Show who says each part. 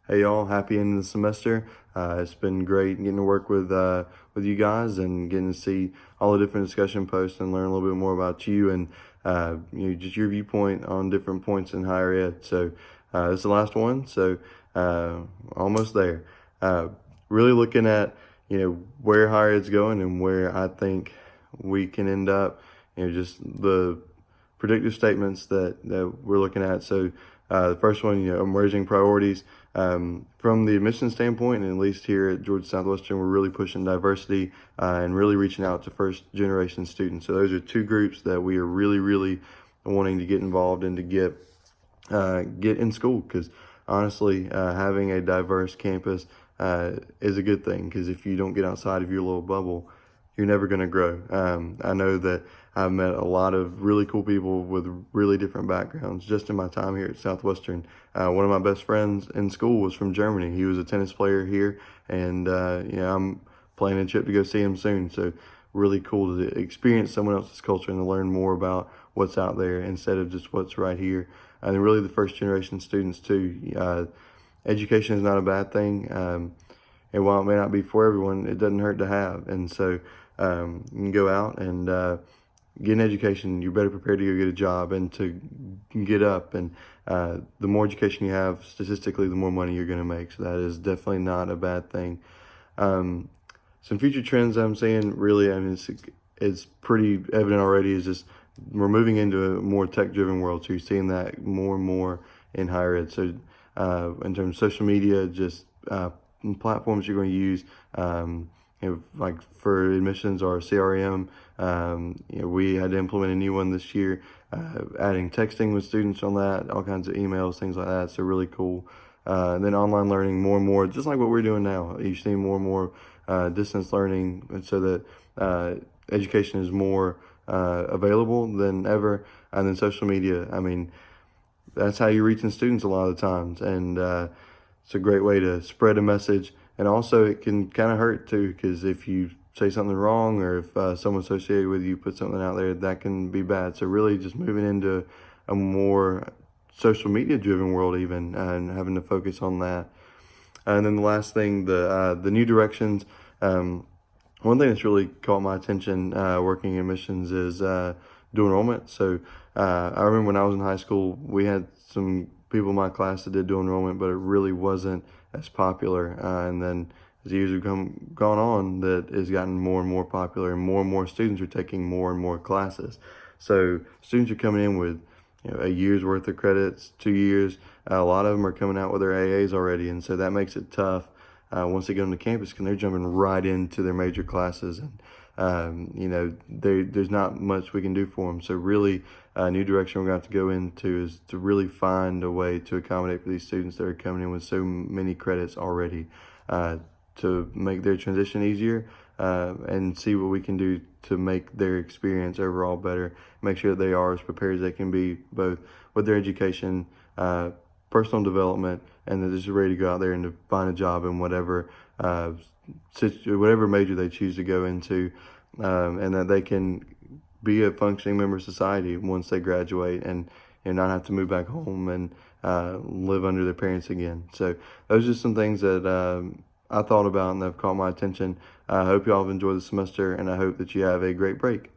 Speaker 1: Hey y'all, happy end of the semester. It's been great getting to work with you guys and getting to see all the different discussion posts and learn a little bit more about you and just your viewpoint on different points in higher ed. So this is the last one, so almost there. Uh, Really looking at where higher ed's going and where I think we can end up. Just the predictive statements that we're looking at. So the first one, emerging priorities. From the admission standpoint, and at least here at Georgia Southwestern, we're really pushing diversity and really reaching out to first generation students. So those are two groups that we are really wanting to get involved and to get in school, because honestly, having a diverse campus is a good thing, because if you don't get outside of your little bubble, you're never going to grow. I know that I've met a lot of really cool people with really different backgrounds just in my time here at Southwestern. One of my best friends in school was from Germany. He was a tennis player here, and I'm planning a trip to go see him soon. So really cool to experience someone else's culture and to learn more about what's out there instead of just what's right here. And really the first generation students too. Education is not a bad thing. And while it may not be for everyone, it doesn't hurt to have. And so you can go out and get an education. You're better prepared to go get a job and to get up. And the more education you have, statistically, the more money you're going to make. So that is definitely not a bad thing. Some future trends I'm seeing, really, I mean, it's pretty evident already, is just we're moving into a more tech-driven world. So you're seeing that more and more in higher ed. So in terms of social media, just platforms you're going to use, like for admissions or CRM. We had to implement a new one this year, adding texting with students on that, all kinds of emails, things like that. So really cool. And then online learning more and more, just like what we're doing now. You're seeing more and more distance learning, and so that education is more available than ever. And then social media, I mean, that's how you're reaching students a lot of the times. And it's a great way to spread a message. And also it can kind of hurt too, because if you say something wrong, or if someone associated with you put something out there, that can be bad. So really just moving into a more social media driven world even, and having to focus on that. And then the last thing, the new directions. One thing that's really caught my attention working in admissions is dual enrollment. So I remember when I was in high school, we had some people in my class that did dual enrollment, but it really wasn't as popular. And then as the years have gone on, that has gotten more and more popular, and more students are taking more and more classes. So students are coming in with a year's worth of credits, 2 years. A lot of them are coming out with their AAs already, and so that makes it tough once they get on the campus, because they're jumping right into their major classes, and there's not much we can do for them. So really, a new direction we're going to have to go into is to really find a way to accommodate for these students that are coming in with so many credits already, to make their transition easier, and see what we can do to make their experience overall better, make sure that they are as prepared as they can be, both with their education, personal development, and they're just ready to go out there and to find a job in whatever major they choose to go into, and that they can be a functioning member of society once they graduate, and not have to move back home and live under their parents again. So those are just some things that I thought about and that have caught my attention. I hope you all have enjoyed the semester, and I hope that you have a great break.